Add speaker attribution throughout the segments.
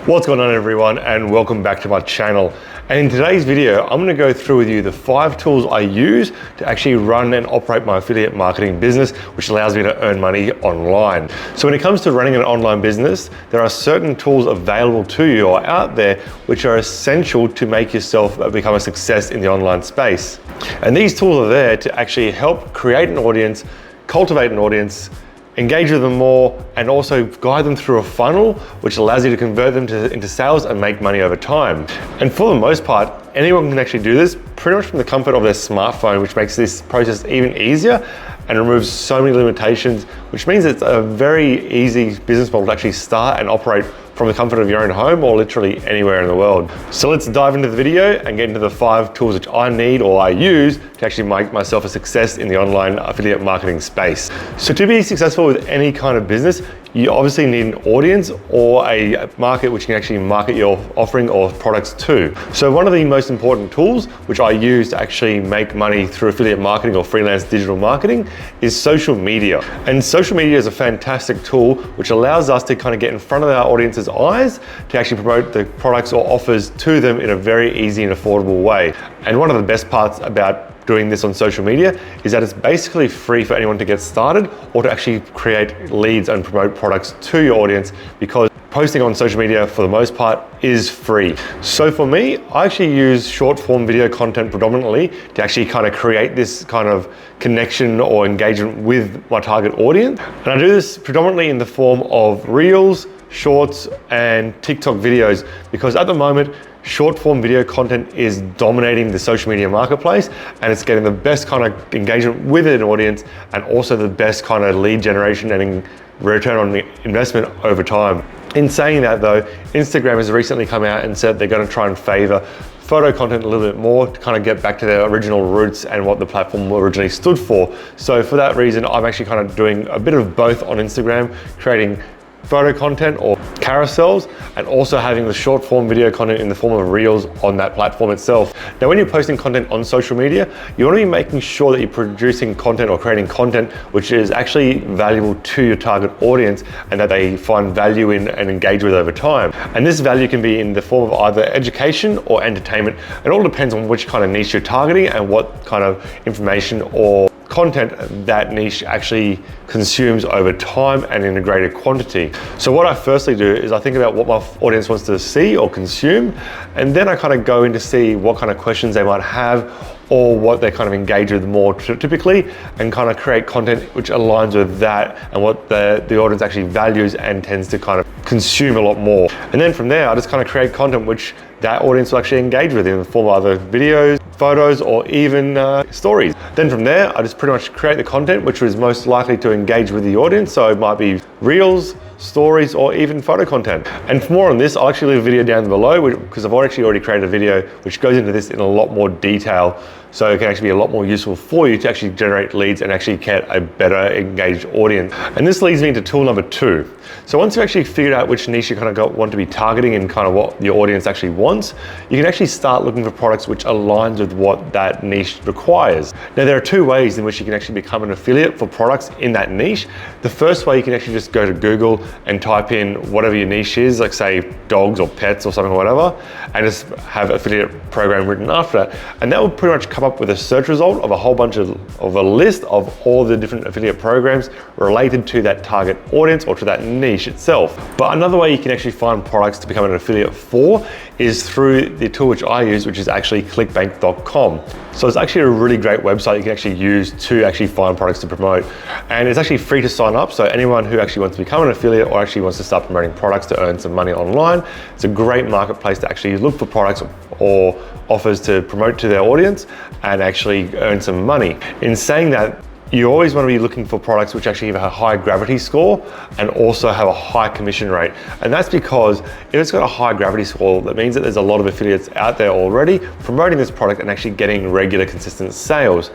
Speaker 1: What's going on, everyone, and welcome back to my channel. And in today's video, I'm going to go through with you the 5 tools I use to actually run and operate my affiliate marketing business, which allows me to earn money online. So when it comes to running an online business, there are certain tools available to you or out there which are essential to make yourself become a success in the online space. And these tools are there to actually help create an audience, cultivate an audience, engage with them more, and also guide them through a funnel which allows you to convert them into sales and make money over time. And for the most part, anyone can actually do this pretty much from the comfort of their smartphone, which makes this process even easier and removes so many limitations, which means it's a very easy business model to actually start and operate from the comfort of your own home or literally anywhere in the world. So let's dive into the video and get into the 5 tools which I need or I use to actually make myself a success in the online affiliate marketing space. So to be successful with any kind of business, you obviously need an audience or a market which can actually market your offering or products to. So one of the most important tools which I use to actually make money through affiliate marketing or freelance digital marketing is social media. And social media is a fantastic tool which allows us to kind of get in front of our audience's eyes to actually promote the products or offers to them in a very easy and affordable way. And one of the best parts about doing this on social media is that it's basically free for anyone to get started or to actually create leads and promote products to your audience, because posting on social media for the most part is free. So for me, I actually use short form video content predominantly to actually kind of create this kind of connection or engagement with my target audience. And I do this predominantly in the form of reels, shorts, and TikTok videos, because at the moment, short form video content is dominating the social media marketplace, and it's getting the best kind of engagement with an audience and also the best kind of lead generation and return on the investment over time. In saying that though, Instagram has recently come out and said they're going to try and favor photo content a little bit more to kind of get back to their original roots and what the platform originally stood for. So for that reason, I'm actually kind of doing a bit of both on Instagram, creating photo content or carousels, and also having the short form video content in the form of reels on that platform itself. Now, when you're posting content on social media, you want to be making sure that you're producing content or creating content which is actually valuable to your target audience and that they find value in and engage with over time. And this value can be in the form of either education or entertainment. It all depends on which kind of niche you're targeting and what kind of information or content that niche actually consumes over time and in a greater quantity. So what I firstly do is I think about what my audience wants to see or consume, and then I kind of go in to see what kind of questions they might have or what they kind of engage with more typically, and kind of create content which aligns with that and what the audience actually values and tends to kind of consume a lot more. And then from there, I just kind of create content which that audience will actually engage with in the form of either videos, photos, or even stories. Then from there, I just pretty much create the content which is most likely to engage with the audience. So it might be reels, stories, or even photo content. And for more on this, I'll actually leave a video down below because I've already created a video which goes into this in a lot more detail. So it can actually be a lot more useful for you to actually generate leads and actually get a better engaged audience. And this leads me into tool number 2. So once you've actually figured out which niche you kind of want to be targeting and kind of what your audience actually wants, you can actually start looking for products which aligns with what that niche requires. Now, there are 2 ways in which you can actually become an affiliate for products in that niche. The first way, you can actually just go to Google and type in whatever your niche is, like say dogs or pets or something or whatever, and just have affiliate program written after that. And that will pretty much come up with a search result of a whole bunch of a list of all the different affiliate programs related to that target audience or to that niche itself. But another way you can actually find products to become an affiliate for is through the tool which I use, which is actually ClickBank.com. So it's actually a really great website you can actually use to actually find products to promote. And it's actually free to sign up. So anyone who actually wants to become an affiliate or actually wants to start promoting products to earn some money online, it's a great marketplace to actually look for products or offers to promote to their audience and actually earn some money. In saying that, you always want to be looking for products which actually have a high gravity score and also have a high commission rate. And that's because if it's got a high gravity score, that means that there's a lot of affiliates out there already promoting this product and actually getting regular, consistent sales.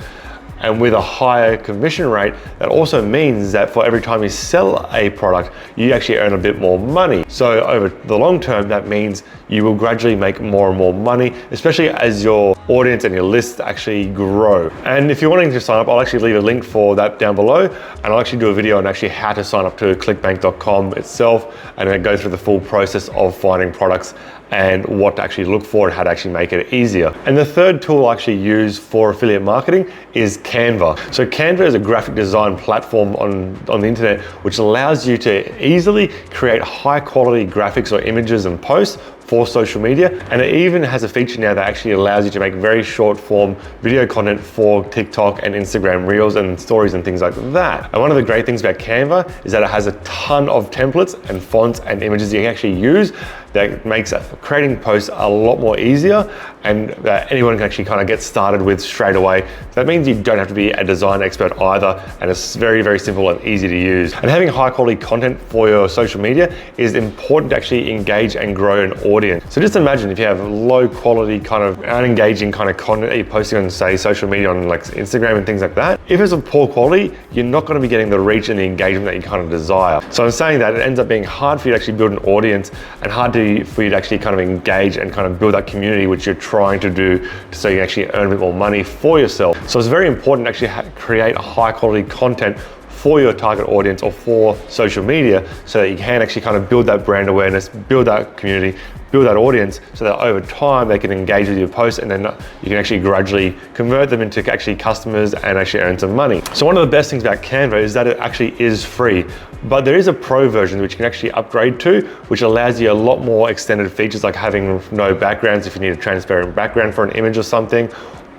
Speaker 1: And with a higher commission rate, that also means that for every time you sell a product, you actually earn a bit more money. So over the long term, that means you will gradually make more and more money, especially as your audience and your list actually grow. And if you're wanting to sign up, I'll actually leave a link for that down below, and I'll actually do a video on actually how to sign up to ClickBank.com itself, and then go through the full process of finding products and what to actually look for and how to actually make it easier. And the third tool I actually use for affiliate marketing is Canva. So Canva is a graphic design platform on the internet, which allows you to easily create high quality graphics or images and posts for social media. And it even has a feature now that actually allows you to make very short form video content for TikTok and Instagram Reels and stories and things like that. And one of the great things about Canva is that it has a ton of templates and fonts and images you can actually use that makes creating posts a lot more easier, and that anyone can actually kind of get started with straight away. That means you don't have to be a design expert either, and it's very, very simple and easy to use. And having high quality content for your social media is important to actually engage and grow an audience. So just imagine if you have low quality kind of unengaging kind of content that you're posting on, say, social media on like Instagram and things like that. If it's of poor quality, you're not going to be getting the reach and the engagement that you kind of desire. So I'm saying that it ends up being hard for you to actually build an audience, and hard for you to actually kind of engage and kind of build that community which you're trying to do, so you can actually earn a bit more money for yourself. So it's very important to actually create high quality content for your target audience or for social media, so that you can actually kind of build that brand awareness, build that community, build that audience, so that over time they can engage with your posts, and then you can actually gradually convert them into actually customers and actually earn some money. So one of the best things about Canva is that it actually is free, but there is a pro version which you can actually upgrade to, which allows you a lot more extended features, like having no backgrounds if you need a transparent background for an image or something,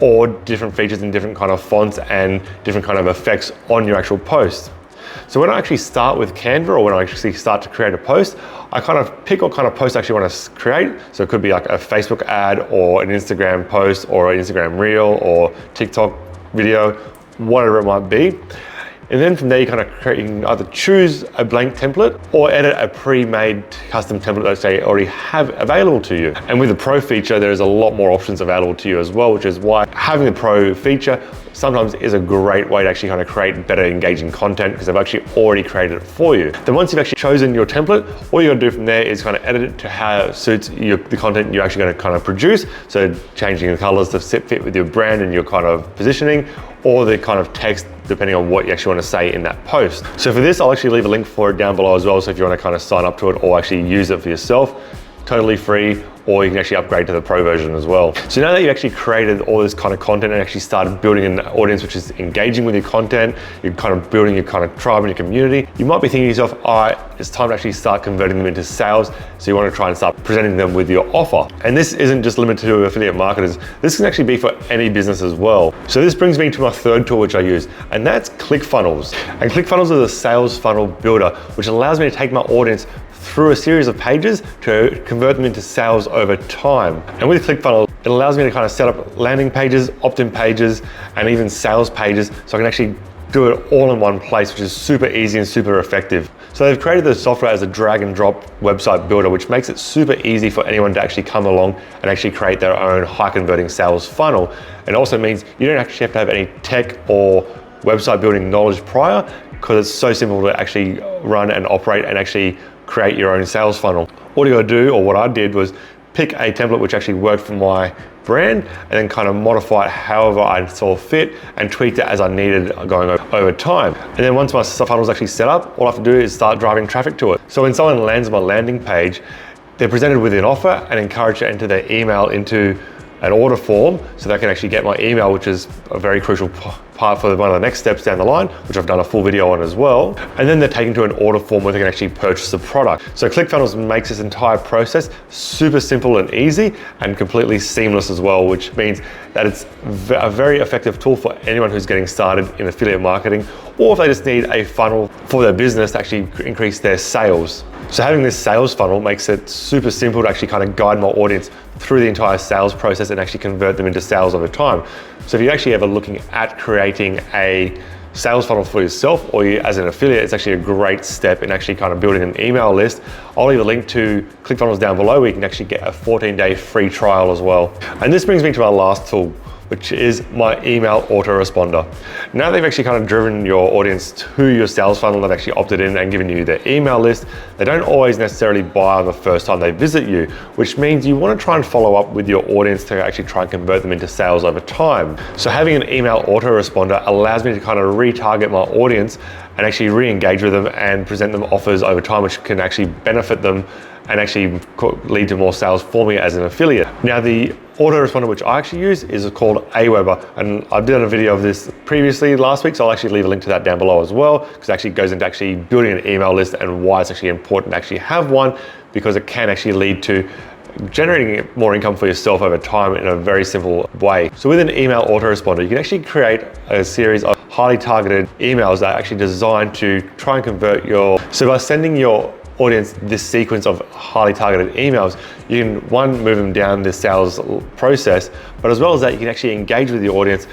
Speaker 1: or different features in different kind of fonts and different kind of effects on your actual post. So when I actually start with Canva, or when I actually start to create a post, I kind of pick what kind of post I actually want to create. So it could be like a Facebook ad or an Instagram post or an Instagram reel or TikTok video, whatever it might be. And then from there, you can either choose a blank template or edit a pre-made custom template that they already have available to you. And with the Pro feature, there's a lot more options available to you as well, which is why having the Pro feature sometimes is a great way to actually kind of create better engaging content, because they've actually already created it for you. Then once you've actually chosen your template, all you gotta do from there is kind of edit it to how it suits the content you're actually gonna kind of produce. So changing the colors to fit with your brand and your kind of positioning, or the kind of text depending on what you actually want to say in that post. So for this, I'll actually leave a link for it down below as well. So if you want to kind of sign up to it or actually use it for yourself, totally free, or you can actually upgrade to the Pro version as well. So now that you've actually created all this kind of content and actually started building an audience which is engaging with your content, you're kind of building your kind of tribe and your community, you might be thinking to yourself, all right, it's time to actually start converting them into sales. So you want to try and start presenting them with your offer. And this isn't just limited to affiliate marketers. This can actually be for any business as well. So this brings me to my third tool which I use, and that's ClickFunnels. And ClickFunnels is a sales funnel builder, which allows me to take my audience through a series of pages to convert them into sales over time. And with ClickFunnels, it allows me to kind of set up landing pages, opt-in pages, and even sales pages, so I can actually do it all in one place, which is super easy and super effective. So they've created the software as a drag and drop website builder, which makes it super easy for anyone to actually come along and actually create their own high converting sales funnel. It also means you don't actually have to have any tech or website building knowledge prior, because it's so simple to actually run and operate and actually create your own sales funnel. All you gotta do, or what I did, was pick a template which actually worked for my brand, and then kind of modify it however I saw fit and tweaked it as I needed going over time. And then once my funnel is actually set up, all I have to do is start driving traffic to it. So when someone lands on my landing page, they're presented with an offer and encouraged to enter their email into an order form, so they can actually get my email, which is a very crucial part for one of the next steps down the line, which I've done a full video on as well. And then they're taken to an order form where they can actually purchase the product. So ClickFunnels makes this entire process super simple and easy and completely seamless as well, which means that it's a very effective tool for anyone who's getting started in affiliate marketing, or if they just need a funnel for their business to actually increase their sales. So having this sales funnel makes it super simple to actually kind of guide my audience through the entire sales process and actually convert them into sales over time. So if you're actually ever looking at creating a sales funnel for yourself, or you as an affiliate, it's actually a great step in actually kind of building an email list. I'll leave a link to ClickFunnels down below where you can actually get a 14-day free trial as well. And this brings me to our last tool, which is my email autoresponder. Now they've actually kind of driven your audience to your sales funnel, they've actually opted in and given you their email list. They don't always necessarily buy on the first time they visit you, which means you want to try and follow up with your audience to actually try and convert them into sales over time. So having an email autoresponder allows me to kind of retarget my audience and actually re-engage with them and present them offers over time, which can actually benefit them and actually lead to more sales for me as an affiliate. Now, the autoresponder which I actually use is called Aweber, and I've done a video of this previously last week, so I'll actually leave a link to that down below as well, because it actually goes into actually building an email list and why it's actually important to actually have one, because it can actually lead to generating more income for yourself over time in a very simple way. So with an email autoresponder, you can actually create a series of highly targeted emails that are actually designed to try and convert so by sending your audience this sequence of highly targeted emails, you can, one, move them down the sales process, but as well as that, you can actually engage with your audience,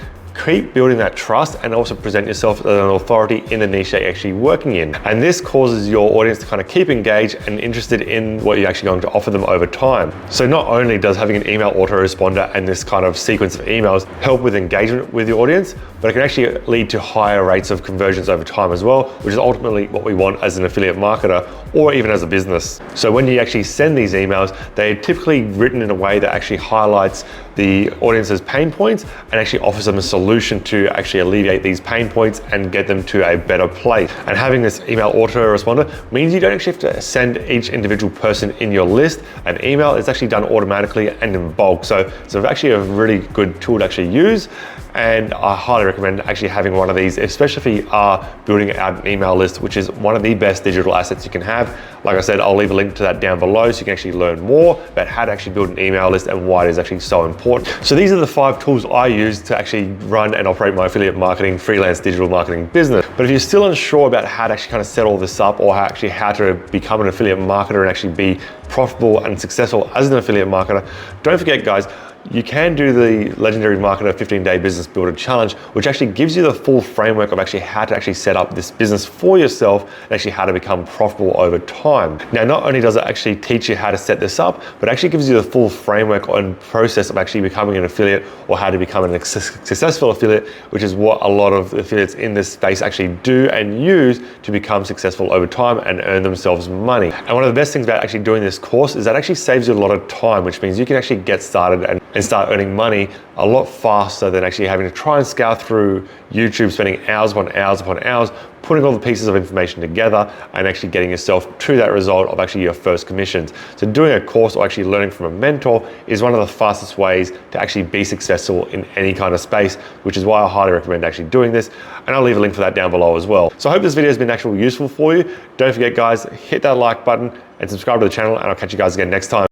Speaker 1: keep building that trust, and also present yourself as an authority in the niche that you're actually working in. And this causes your audience to kind of keep engaged and interested in what you're actually going to offer them over time. So not only does having an email autoresponder and this kind of sequence of emails help with engagement with your audience, but it can actually lead to higher rates of conversions over time as well, which is ultimately what we want as an affiliate marketer or even as a business. So when you actually send these emails, they're typically written in a way that actually highlights the audience's pain points and actually offers them a solution to actually alleviate these pain points and get them to a better place. And having this email autoresponder means you don't actually have to send each individual person in your list an email. It's actually done automatically and in bulk. So it's actually a really good tool to actually use. And I highly recommend actually having one of these, especially if you are building out an email list, which is one of the best digital assets you can have. Like I said, I'll leave a link to that down below so you can actually learn more about how to actually build an email list and why it is actually so important. So these are the 5 tools I use to actually run and operate my affiliate marketing, freelance digital marketing business. But if you're still unsure about how to actually kind of set all this up, or how to become an affiliate marketer and actually be profitable and successful as an affiliate marketer, don't forget, guys, you can do the Legendary Marketer 15-Day Business Builder Challenge, which actually gives you the full framework of actually how to actually set up this business for yourself and actually how to become profitable over time. Now, not only does it actually teach you how to set this up, but actually gives you the full framework and process of actually becoming an affiliate, or how to become a successful affiliate, which is what a lot of affiliates in this space actually do and use to become successful over time and earn themselves money. And one of the best things about actually doing this course is that it actually saves you a lot of time, which means you can actually get started and start earning money a lot faster than actually having to try and scour through YouTube, spending hours upon hours upon hours, putting all the pieces of information together and actually getting yourself to that result of actually your first commissions. So doing a course or actually learning from a mentor is one of the fastest ways to actually be successful in any kind of space, which is why I highly recommend actually doing this. And I'll leave a link for that down below as well. So I hope this video has been actually useful for you. Don't forget, guys, hit that like button and subscribe to the channel, and I'll catch you guys again next time.